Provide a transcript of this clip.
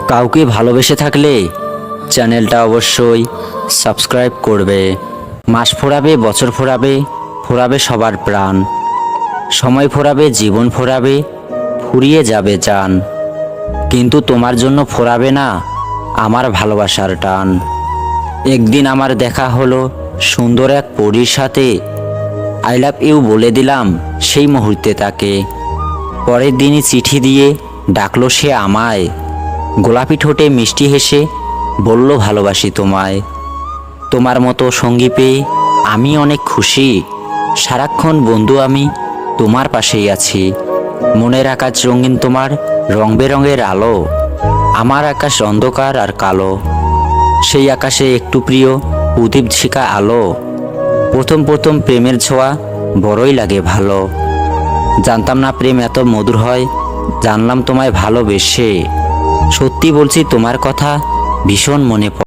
কাউকে ভালোবেসে থাকলে চ্যানেলটা অবশ্যই সাবস্ক্রাইব করবে। মাস ফোরাবে, বছর ফোরাবে, ফোরাবে সবার প্রাণ। সময় ফোরাবে, জীবন ফোরাবে, ফুরিয়ে যাবে জান। কিন্তু তোমার জন্য ফোরাবে না আমার ভালোবাসার টান। একদিন আমার দেখা হলো সুন্দর এক পরীর সাথে, আই লাভ ইউ বলে দিলাম সেই মুহূর্তে তাকে। পরের দিনই চিঠি দিয়ে ডাকলো সে আমায়, গোলাপি ঠোঁটে মিষ্টি হেসে বলল ভালোবাসি তোমায়। তোমার মতো সঙ্গী পেয়ে আমি অনেক খুশি, সারাক্ষণ বন্ধু আমি তোমার পাশেই আছি। মনের আকাশ রঙিন, তোমার রং বেরঙের আলো, আমার আকাশ অন্ধকার আর কালো। সেই আকাশে একটু প্রিয় উদীপ ঝিকা আলো। প্রথম প্রথম প্রেমের ছোঁয়া বড়ই লাগে ভালো। জানতাম না প্রেম এত মধুর হয়, জানলাম তোমায় ভালোবেসে। সত্যি বলছি তোমার কথা ভীষণ মনে পড়ে।